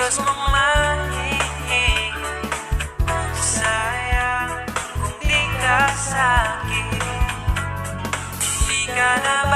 kilos mong mahihing. Sayang kung di ka sa'kin, di ka na ba